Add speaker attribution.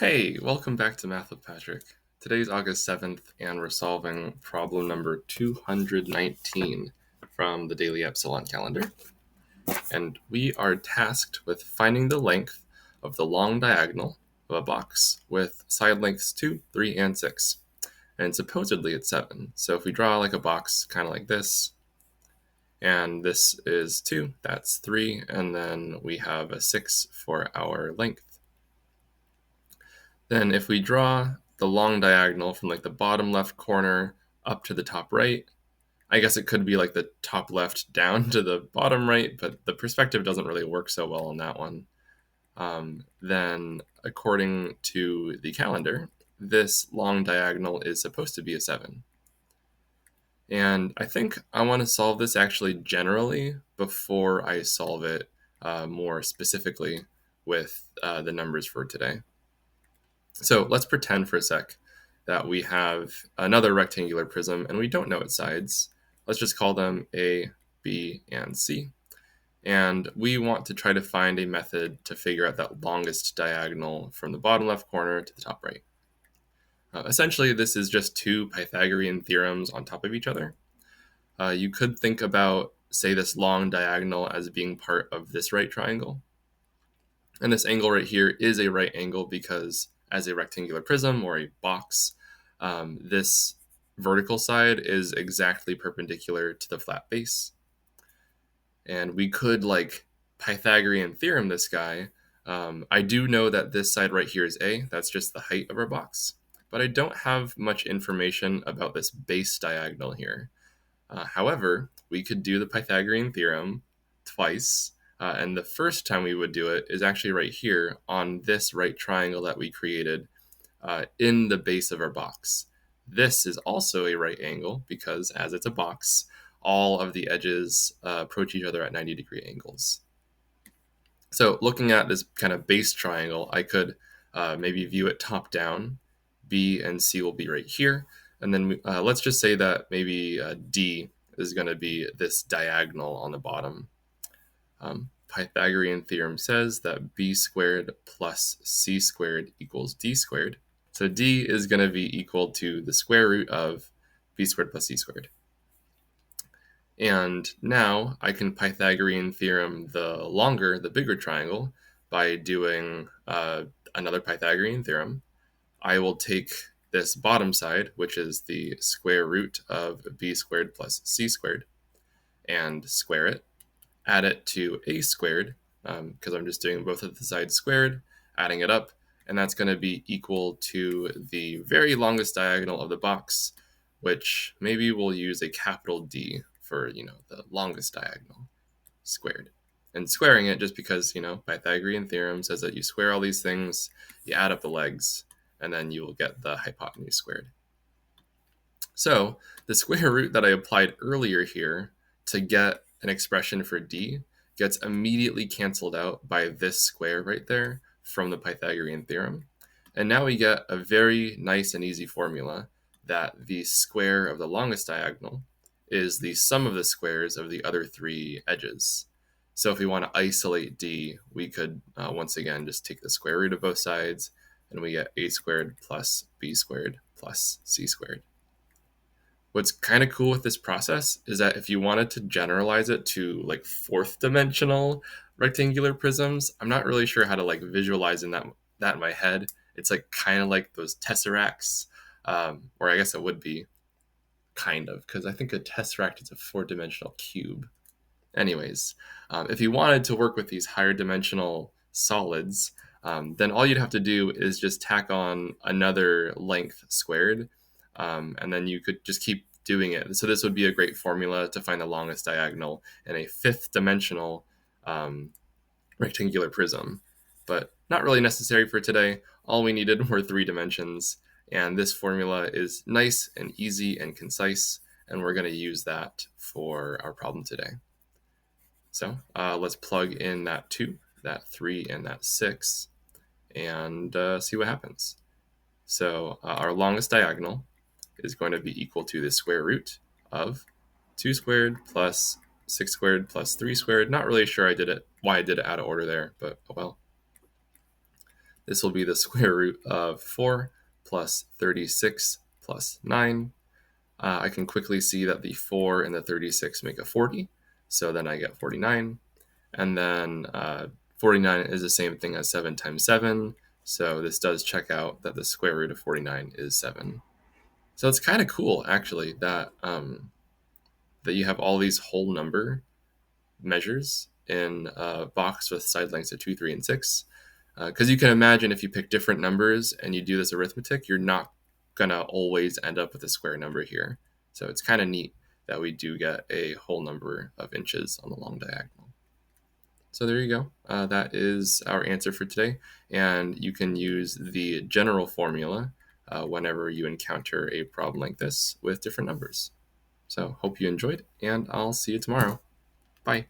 Speaker 1: Hey, welcome back to Math with Patrick. Today's August 7th, and we're solving problem number 219 from the Daily Epsilon calendar. And we are tasked with finding the length of the long diagonal of a box with side lengths 2, 3, and 6. And supposedly it's 7. So if we draw like a box kind of like this, and this is 2, that's 3, and then we have a 6 for our length. Then if we draw the long diagonal from like the bottom left corner up to the top right, I guess it could be like the top left down to the bottom right, but the perspective doesn't really work so well on that one. Then according to the calendar, this long diagonal is supposed to be a 7. And I think I want to solve this actually generally before I solve it more specifically with the numbers for today. So let's pretend for a sec that we have another rectangular prism and we don't know its sides. Let's just call them A, B, and C. And we want to try to find a method to figure out that longest diagonal from the bottom left corner to the top right. Essentially, this is just two Pythagorean theorems on top of each other. You could think about, say, this long diagonal as being part of this right triangle. And this angle right here is a right angle because as a rectangular prism or a box, this vertical side is exactly perpendicular to the flat base. And we could like Pythagorean theorem this guy. I do know that this side right here is A. That's just the height of our box. But I don't have much information about this base diagonal here. However, we could do the Pythagorean theorem twice. And the first time we would do it is actually right here on this right triangle that we created in the base of our box. This is also a right angle because as it's a box, all of the edges approach each other at 90-degree angles. So looking at this kind of base triangle, I could maybe view it top down. B and C will be right here. And then let's just say that maybe D is going to be this diagonal on the bottom. Pythagorean theorem says that b squared plus c squared equals d squared. So d is going to be equal to the square root of b squared plus c squared. And now I can Pythagorean theorem the bigger triangle by doing another Pythagorean theorem. I will take this bottom side, which is the square root of b squared plus c squared, and square it, add it to a squared, because I'm just doing both of the sides squared, adding it up, and that's going to be equal to the very longest diagonal of the box, which maybe we'll use a capital D for, the longest diagonal squared. And squaring it just because, Pythagorean theorem says that you square all these things, you add up the legs, and then you will get the hypotenuse squared. So the square root that I applied earlier here to get an expression for D gets immediately canceled out by this square right there from the Pythagorean theorem. And now we get a very nice and easy formula that the square of the longest diagonal is the sum of the squares of the other three edges. So if we want to isolate D, we could once again just take the square root of both sides, and we get a squared plus b squared plus c squared. What's kind of cool with this process is that if you wanted to generalize it to like fourth dimensional rectangular prisms, I'm not really sure how to like visualize that in my head. It's like kind of like those tesseracts, or I guess it would be kind of, because I think a tesseract is a four-dimensional cube. Anyways, if you wanted to work with these higher dimensional solids, then all you'd have to do is just tack on another length squared, and then you could just keep doing it. So this would be a great formula to find the longest diagonal in a fifth dimensional rectangular prism, but not really necessary for today. All we needed were 3 dimensions, and this formula is nice and easy and concise, and we're going to use that for our problem today. So let's plug in that 2, that 3, and that 6, and see what happens. So our longest diagonal is going to be equal to the square root of 2 squared plus 6 squared plus 3 squared. Not really sure why I did it out of order there, but oh well. this will be the square root of 4 plus 36 plus 9. I can quickly see that the 4 and the 36 make a 40, so then I get 49. And then 49 is the same thing as 7 times 7, so this does check out that the square root of 49 is 7. So it's kind of cool, actually, that you have all these whole number measures in a box with side lengths of 2, 3, and 6. Because you can imagine if you pick different numbers and you do this arithmetic, you're not going to always end up with a square number here. So it's kind of neat that we do get a whole number of inches on the long diagonal. So there you go. That is our answer for today. And you can use the general formula whenever you encounter a problem like this with different numbers. So hope you enjoyed, and I'll see you tomorrow. Bye.